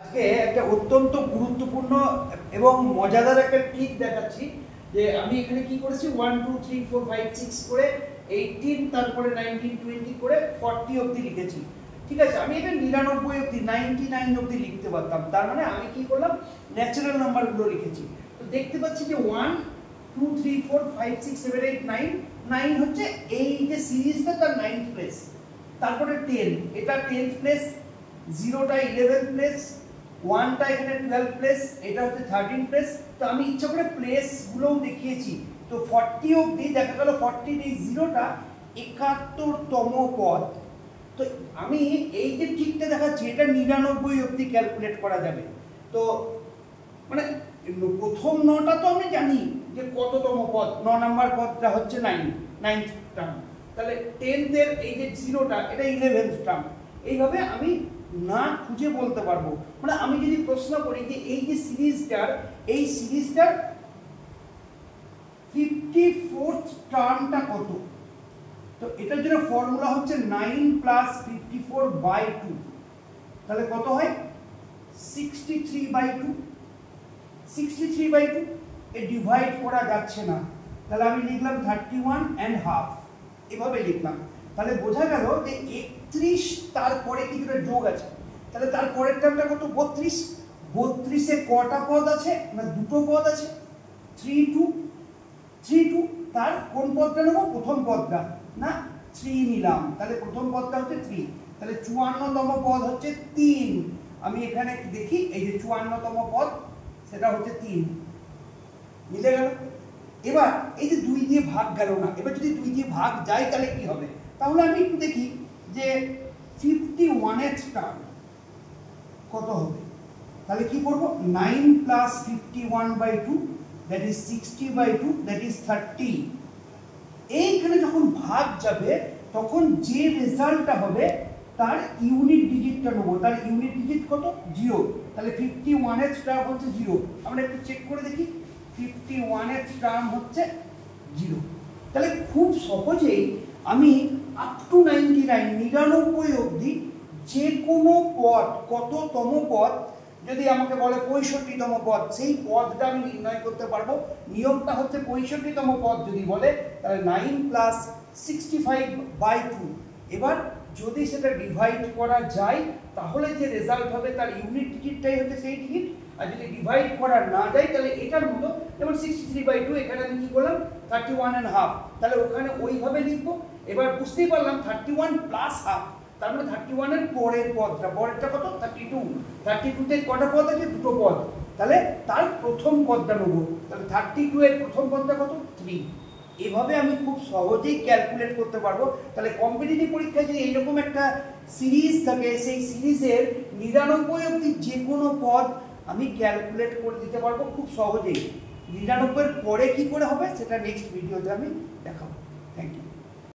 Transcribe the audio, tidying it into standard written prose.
আজকে একটা অত্যন্ত গুরুত্বপূর্ণ এবং মজাদার একটা ট্রিক দেখাচ্ছি যে আমি এখানে কি করেছি 1 2 3 4 5 6 করে 18 তারপরে 19 20 করে 40 অবধি লিখেছি। ঠিক আছে, আমি এটা 99 অবধি 99 অবধি লিখতে পারতাম। তার মানে আমি কি করলাম, ন্যাচারাল নাম্বারগুলো লিখেছি। তো দেখতে পাচ্ছি যে 1 2 3 4 5 6 7 8 9 9 হচ্ছে এই যে সিরিজটা তার 9th প্লেস, তারপরে 10 এটা 10th প্লেস, 0টা 11th প্লেস, 1টা এখানে 12th প্লেস, এটা হচ্ছে 13th প্লেস। তো আমি ইচ্ছা করে প্লেস গুলোও দেখিয়েছি। তো 40 অবধি দেখা গেল 40 এই 0টা 71তম পদ। তো আমি এই যে ঠিকটা দেখাচ্ছি এটা 99 অবধি ক্যালকুলেট করা যাবে। তো মানে প্রথম 9টা তো আমি জানি যে কততম পদ, 9 নাম্বার পদটা হচ্ছে 9th টার্ম, তাহলে 10th এর এই যে 0টা এটা 11th টার্ম। এইভাবে আমি না খুঁজে বলতে পারবো। মানে আমি যদি প্রশ্ন করি যে এই যে সিরিজটার 54th টার্মটা কত, তো এটার জন্য ফর্মুলা হচ্ছে 9 + 54/2, তাহলে কত হয় 63/2। 63/2 এ ডিভাইড করা যাচ্ছে না, তাহলে আমি লিখলাম 31.5, এভাবে লিখলাম। তাহলে বোঝা গেল যে 31 তারপরে কিছুটা যোগ আছে, তাহলে তার পরের টার্মটা কত 32। 32 এ কটা পদ আছে না দুটো পদ আছে, 32 তার কোন পদটা নেব, প্রথম পদটা না 3 নিলাম, তাহলে প্রথম পদটা হচ্ছে 3, তাহলে 54তম পদ হচ্ছে 3। আমি এখানে দেখি এই যে 54তম পদ সেটা হচ্ছে 3, মিলে গেল। এবার এই যে 2 দিয়ে ভাগ গেল না, এবার যদি 2 দিয়ে ভাগ যায় তাহলে কি হবে, তাহলে আমি একটু দেখি যে 51th টার্ম কত হবে। তাহলে কি করব, 9 + 51/2 দ্যাট ইজ 60/2 দ্যাট ইজ 30। এইখানে যখন ভাগ যাবে তখন যে রেজাল্টটা হবে তার ইউনিট ডিজিটটা নেব, তার ইউনিট ডিজিট কত 0, তাহলে 51th টার্ম হচ্ছে 0। আমরা একটু চেক করে দেখি, 51th টার্ম হচ্ছে 0। তাহলে খুব সহজেই আমি আপ টু 99 অবধি যে কোনো পদ, কততম পদ, যদি আমাকে বলে 65তম পদ, সেই পদটা আমি নির্ণয় করতে পারবো। নিয়মটা হচ্ছে 65তম পদ যদি বলে তাহলে 9 + 65/2। এবার যদি সেটা ডিভাইড করা যায় তাহলে যে রেজাল্ট হবে তার ইউনিট ডিজিটটাই হচ্ছে সেই ডিজিট, আর যদি ডিভাইড করা না যায় তাহলে এটার মতো, যেমন 63/2 এখানে আমি কি করলাম 31.5, তাহলে ওখানে ওইভাবে লিখবো। এবার বুঝতেই পারলাম 31 + হাফ, তার মানে 31 এর পরের পদটা, পরেরটা কত 32, 32 তে কটা পদ আছে দুটো পদ, তাহলে তার প্রথম পদটা নেব, তাহলে 32 এর প্রথম পদটা কত 3। এভাবে আমি খুব সহজেই ক্যালকুলেট করতে পারবো। তাহলে কম্পিটিটিভ পরীক্ষায় যদি এইরকম একটা সিরিজ থাকে, সেই সিরিজের 99 অবধি যে কোনো পদ আমি ক্যালকুলেট করে দিতে পারবো খুব সহজেই। 99 এর পরে কি করে হবে সেটা নেক্সট ভিডিওতে আমি দেখাবো। Thank you.